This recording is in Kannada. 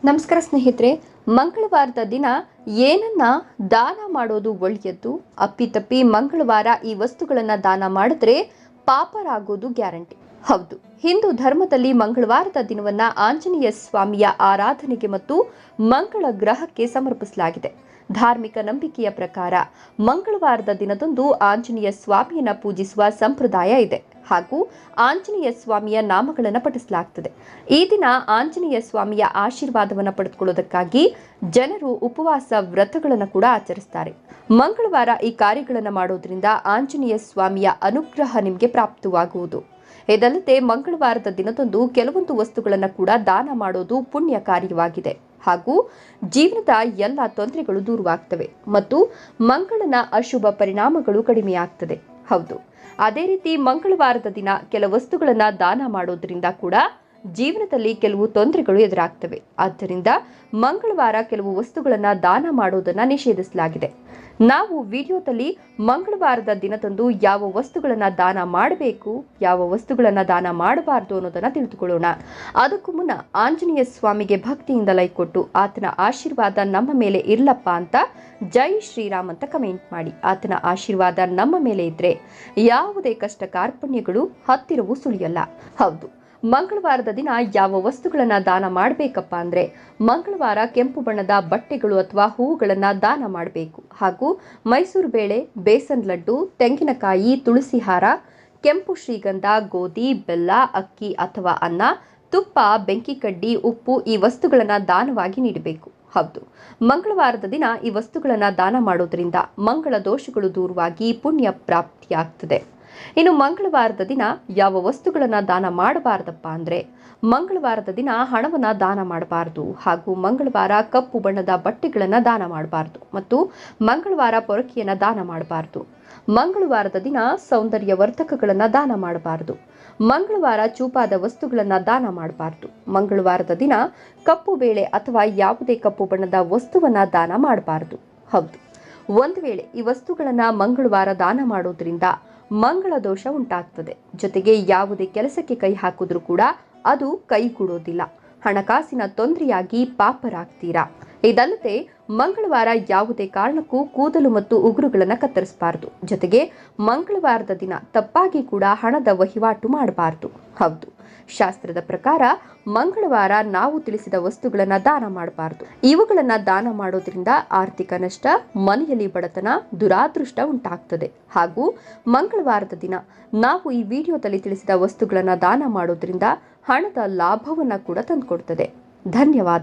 ನಮಸ್ಕಾರ ಸ್ನೇಹಿತರೆ, ಮಂಗಳವಾರದ ದಿನ ಏನನ್ನ ದಾನ ಮಾಡೋದು ಒಳ್ಳೆಯದು? ಅಪ್ಪಿತಪ್ಪಿ ಮಂಗಳವಾರ ಈ ವಸ್ತುಗಳನ್ನು ದಾನ ಮಾಡಿದ್ರೆ ಪಾಪರಾಗೋದು ಗ್ಯಾರಂಟಿ. ಹೌದು, ಹಿಂದೂ ಧರ್ಮದಲ್ಲಿ ಮಂಗಳವಾರದ ದಿನವನ್ನ ಆಂಜನೇಯ ಸ್ವಾಮಿಯ ಆರಾಧನೆಗೆ ಮತ್ತು ಮಂಗಳ ಗ್ರಹಕ್ಕೆ ಸಮರ್ಪಿಸಲಾಗಿದೆ. ಧಾರ್ಮಿಕ ನಂಬಿಕೆಯ ಪ್ರಕಾರ ಮಂಗಳವಾರದ ದಿನದಂದು ಆಂಜನೇಯ ಸ್ವಾಮಿಯನ್ನ ಪೂಜಿಸುವ ಸಂಪ್ರದಾಯ ಇದೆ ಹಾಗೂ ಆಂಜನೇಯ ಸ್ವಾಮಿಯ ನಾಮಗಳನ್ನು ಪಠಿಸಲಾಗುತ್ತದೆ. ಈ ದಿನ ಆಂಜನೇಯ ಸ್ವಾಮಿಯ ಆಶೀರ್ವಾದವನ್ನು ಪಡೆದುಕೊಳ್ಳುವುದಕ್ಕಾಗಿ ಜನರು ಉಪವಾಸ ವ್ರತಗಳನ್ನು ಕೂಡ ಆಚರಿಸುತ್ತಾರೆ. ಮಂಗಳವಾರ ಈ ಕಾರ್ಯಗಳನ್ನು ಮಾಡೋದ್ರಿಂದ ಆಂಜನೇಯ ಸ್ವಾಮಿಯ ಅನುಗ್ರಹ ನಿಮಗೆ ಪ್ರಾಪ್ತವಾಗುವುದು. ಇದಲ್ಲದೆ ಮಂಗಳವಾರದ ದಿನದಂದು ಕೆಲವೊಂದು ವಸ್ತುಗಳನ್ನು ಕೂಡ ದಾನ ಮಾಡೋದು ಪುಣ್ಯ ಕಾರ್ಯವಾಗಿದೆ ಹಾಗೂ ಜೀವನದ ಎಲ್ಲ ತೊಂದರೆಗಳು ದೂರವಾಗ್ತವೆ ಮತ್ತು ಮಂಗಳನ ಅಶುಭ ಪರಿಣಾಮಗಳು ಕಡಿಮೆಯಾಗ್ತದೆ. ಹೌದು, ಅದೇ ರೀತಿ ಮಂಗಳವಾರದ ದಿನ ಕೆಲ ವಸ್ತುಗಳನ್ನು ದಾನ ಮಾಡೋದ್ರಿಂದ ಕೂಡ ಜೀವನದಲ್ಲಿ ಕೆಲವು ತೊಂದರೆಗಳು ಎದುರಾಗ್ತವೆ. ಆದ್ದರಿಂದ ಮಂಗಳವಾರ ಕೆಲವು ವಸ್ತುಗಳನ್ನು ದಾನ ಮಾಡೋದನ್ನು ನಿಷೇಧಿಸಲಾಗಿದೆ. ನಾವು ವಿಡಿಯೋದಲ್ಲಿ ಮಂಗಳವಾರದ ದಿನದಂದು ಯಾವ ವಸ್ತುಗಳನ್ನು ದಾನ ಮಾಡಬೇಕು, ಯಾವ ವಸ್ತುಗಳನ್ನು ದಾನ ಮಾಡಬಾರದು ಅನ್ನೋದನ್ನು ತಿಳಿದುಕೊಳ್ಳೋಣ. ಅದಕ್ಕೂ ಮುನ್ನ ಆಂಜನೇಯ ಸ್ವಾಮಿಗೆ ಭಕ್ತಿಯಿಂದ ಲೈಕ್ ಕೊಟ್ಟು ಆತನ ಆಶೀರ್ವಾದ ನಮ್ಮ ಮೇಲೆ ಇರ್ಲಪ್ಪ ಅಂತ ಜೈ ಶ್ರೀರಾಮ್ ಅಂತ ಕಮೆಂಟ್ ಮಾಡಿ. ಆತನ ಆಶೀರ್ವಾದ ನಮ್ಮ ಮೇಲೆ ಇದ್ರೆ ಯಾವುದೇ ಕಷ್ಟ ಕಾರ್ಪಣ್ಯಗಳು ಹತ್ತಿರವೂ ಸುಳಿಯಲ್ಲ. ಹೌದು, ಮಂಗಳವಾರದ ದಿನ ಯಾವ ವಸ್ತುಗಳನ್ನು ದಾನ ಮಾಡಬೇಕಪ್ಪ ಅಂದರೆ ಮಂಗಳವಾರ ಕೆಂಪು ಬಣ್ಣದ ಬಟ್ಟೆಗಳು ಅಥವಾ ಹೂವುಗಳನ್ನು ದಾನ ಮಾಡಬೇಕು ಹಾಗೂ ಮೈಸೂರು ಬೇಳೆ, ಬೇಸನ್ ಲಡ್ಡು, ತೆಂಗಿನಕಾಯಿ, ತುಳಸಿ ಹಾರ, ಕೆಂಪು ಶ್ರೀಗಂಧ, ಗೋಧಿ, ಬೆಲ್ಲ, ಅಕ್ಕಿ ಅಥವಾ ಅನ್ನ, ತುಪ್ಪ, ಬೆಂಕಿ ಕಡ್ಡಿ, ಉಪ್ಪು ಈ ವಸ್ತುಗಳನ್ನು ದಾನವಾಗಿ ನೀಡಬೇಕು. ಹೌದು, ಮಂಗಳವಾರದ ದಿನ ಈ ವಸ್ತುಗಳನ್ನು ದಾನ ಮಾಡೋದ್ರಿಂದ ಮಂಗಳ ದೋಷಗಳು ದೂರವಾಗಿ ಪುಣ್ಯ ಪ್ರಾಪ್ತಿಯಾಗ್ತದೆ. ಇನ್ನು ಮಂಗಳವಾರದ ದಿನ ಯಾವ ವಸ್ತುಗಳನ್ನು ದಾನ ಮಾಡಬಾರದಪ್ಪ ಅಂದರೆ ಮಂಗಳವಾರದ ದಿನ ಹಣವನ್ನು ದಾನ ಮಾಡಬಾರದು ಹಾಗೂ ಮಂಗಳವಾರ ಕಪ್ಪು ಬಣ್ಣದ ಬಟ್ಟೆಗಳನ್ನು ದಾನ ಮಾಡಬಾರದು ಮತ್ತು ಮಂಗಳವಾರ ಪೊರಕೆಯನ್ನು ದಾನ ಮಾಡಬಾರದು. ಮಂಗಳವಾರದ ದಿನ ಸೌಂದರ್ಯ ವರ್ಧಕಗಳನ್ನು ದಾನ ಮಾಡಬಾರದು. ಮಂಗಳವಾರ ಚೂಪಾದ ವಸ್ತುಗಳನ್ನು ದಾನ ಮಾಡಬಾರದು. ಮಂಗಳವಾರದ ದಿನ ಕಪ್ಪು ಬೇಳೆ ಅಥವಾ ಯಾವುದೇ ಕಪ್ಪು ಬಣ್ಣದ ವಸ್ತುವನ್ನು ದಾನ ಮಾಡಬಾರದು. ಹೌದು, ಒಂದು ವೇಳೆ ಈ ವಸ್ತುಗಳನ್ನು ಮಂಗಳವಾರ ದಾನ ಮಾಡೋದ್ರಿಂದ ಮಂಗಳ ದೋಷ ಉಂಟಾಗ್ತದೆ. ಜೊತೆಗೆ ಯಾವುದೇ ಕೆಲಸಕ್ಕೆ ಕೈ ಹಾಕಿದ್ರೂ ಕೂಡ ಅದು ಕೈಗೂಡೋದಿಲ್ಲ. ಹಣಕಾಸಿನ ತೊಂದರೆಯಾಗಿ ಪಾಪರಾಗ್ತೀರಾ. ಇದಲ್ಲದೆ ಮಂಗಳವಾರ ಯಾವುದೇ ಕಾರಣಕ್ಕೂ ಕೂದಲು ಮತ್ತು ಉಗುರುಗಳನ್ನು ಕತ್ತರಿಸಬಾರದು. ಜೊತೆಗೆ ಮಂಗಳವಾರದ ದಿನ ತಪ್ಪಾಗಿ ಕೂಡ ಹಣದ ವಹಿವಾಟು ಮಾಡಬಾರದು. ಹೌದು, ಶಾಸ್ತ್ರದ ಪ್ರಕಾರ ಮಂಗಳವಾರ ನಾವು ತಿಳಿಸಿದ ವಸ್ತುಗಳನ್ನು ದಾನ ಮಾಡಬಾರದು. ಇವುಗಳನ್ನು ದಾನ ಮಾಡೋದ್ರಿಂದ ಆರ್ಥಿಕ ನಷ್ಟ, ಮನೆಯಲ್ಲಿ ಬಡತನ, ದುರಾದೃಷ್ಟ ಉಂಟಾಗ್ತದೆ ಹಾಗೂ ಮಂಗಳವಾರದ ದಿನ ನಾವು ಈ ವಿಡಿಯೋದಲ್ಲಿ ತಿಳಿಸಿದ ವಸ್ತುಗಳನ್ನು ದಾನ ಮಾಡೋದ್ರಿಂದ ಹಣದ ಲಾಭವನ್ನು ಕೂಡ ತಂದುಕೊಡ್ತದೆ. ಧನ್ಯವಾದ.